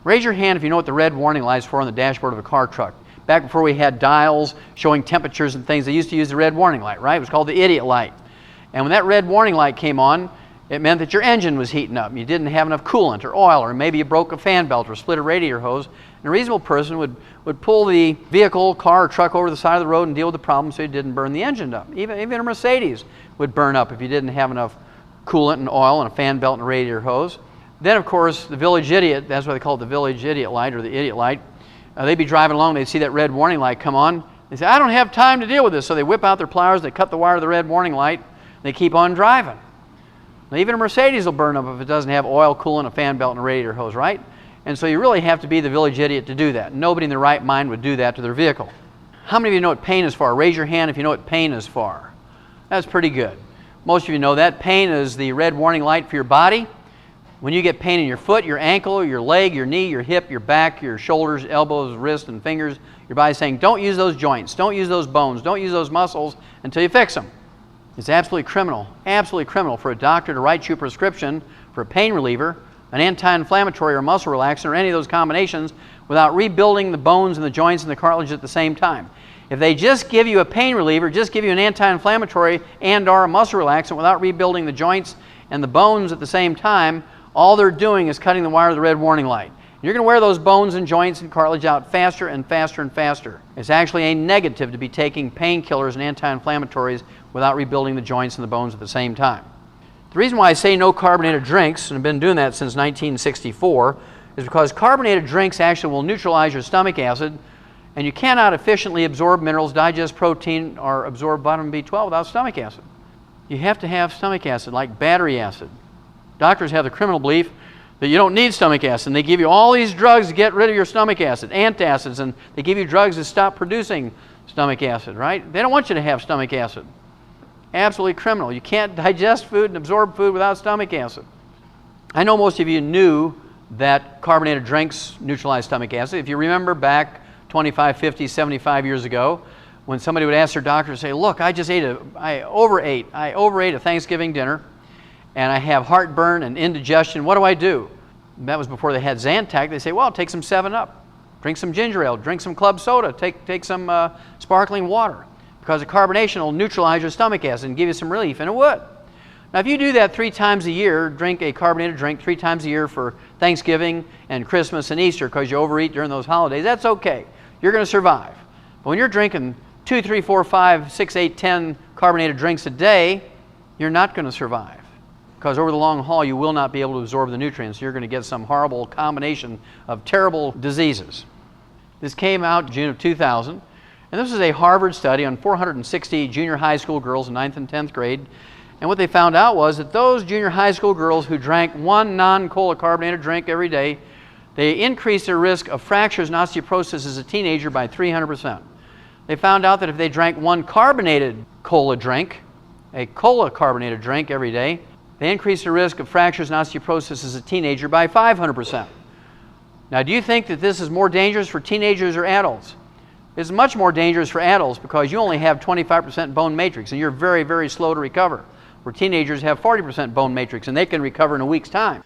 Raise your hand if you know what the red warning light is for on the dashboard of a car truck. Back before we had dials showing temperatures and things, they used to use the red warning light, right? It was called the idiot light. And when that red warning light came on, it meant that your engine was heating up. You didn't have enough coolant or oil, or maybe you broke a fan belt or split a radiator hose. And a reasonable person would pull the vehicle, car, or truck over the side of the road and deal with the problem so you didn't burn the engine up. Even a Mercedes would burn up if you didn't have enough coolant and oil and a fan belt and a radiator hose. Then, of course, the village idiot, that's why they call it the village idiot light or the idiot light. They'd be driving along, they'd see that red warning light come on. They say, I don't have time to deal with this. So they whip out their pliers, they cut the wire of the red warning light, and they keep on driving. Now, even a Mercedes will burn up if it doesn't have oil, coolant, a fan belt, and a radiator hose, right? And so you really have to be the village idiot to do that. Nobody in their right mind would do that to their vehicle. How many of you know what pain is for? Raise your hand if you know what pain is for. That's pretty good. Most of you know that. Pain is the red warning light for your body. When you get pain in your foot, your ankle, your leg, your knee, your hip, your back, your shoulders, elbows, wrists, and fingers, your body's saying, don't use those joints, don't use those bones, don't use those muscles until you fix them. It's absolutely criminal for a doctor to write you a prescription for a pain reliever, an anti-inflammatory or muscle relaxant, or any of those combinations without rebuilding the bones and the joints and the cartilage at the same time. If they just give you a pain reliever, just give you an anti-inflammatory and or a muscle relaxant without rebuilding the joints and the bones at the same time, all they're doing is cutting the wire of the red warning light. You're going to wear those bones and joints and cartilage out faster and faster and faster. It's actually a negative to be taking painkillers and anti-inflammatories without rebuilding the joints and the bones at the same time. The reason why I say no carbonated drinks, and I've been doing that since 1964, is because carbonated drinks actually will neutralize your stomach acid, and you cannot efficiently absorb minerals, digest protein, or absorb vitamin B12 without stomach acid. You have to have stomach acid, like battery acid. Doctors have the criminal belief that you don't need stomach acid, and they give you all these drugs to get rid of your stomach acid, antacids, and they give you drugs to stop producing stomach acid, right? They don't want you to have stomach acid. Absolutely criminal. You can't digest food and absorb food without stomach acid. I know most of you knew that carbonated drinks neutralize stomach acid. If you remember back 25, 50, 75 years ago, when somebody would ask their doctor to say, look, I overate a Thanksgiving dinner, and I have heartburn and indigestion, what do I do? And that was before they had Zantac. They say, well, take some 7-Up, drink some ginger ale, drink some club soda, take some sparkling water, because the carbonation will neutralize your stomach acid and give you some relief, and it would. Now, if you do that 3 times a year, drink a carbonated drink 3 times a year for Thanksgiving and Christmas and Easter because you overeat during those holidays, that's okay. You're going to survive. But when you're drinking 2, 3, 4, 5, 6, 8, 10 carbonated drinks a day, you're not going to survive. Because over the long haul, you will not be able to absorb the nutrients. You're going to get some horrible combination of terrible diseases. This came out June of 2000, and this is a Harvard study on 460 junior high school girls in 9th and 10th grade. And what they found out was that those junior high school girls who drank 1 non-cola carbonated drink every day, they increased their risk of fractures and osteoporosis as a teenager by 300%. They found out that if they drank 1 carbonated cola drink, a cola carbonated drink every day, they increase the risk of fractures and osteoporosis as a teenager by 500%. Now, do you think that this is more dangerous for teenagers or adults? It's much more dangerous for adults because you only have 25% bone matrix and you're very, very slow to recover. Where teenagers have 40% bone matrix and they can recover in a week's time.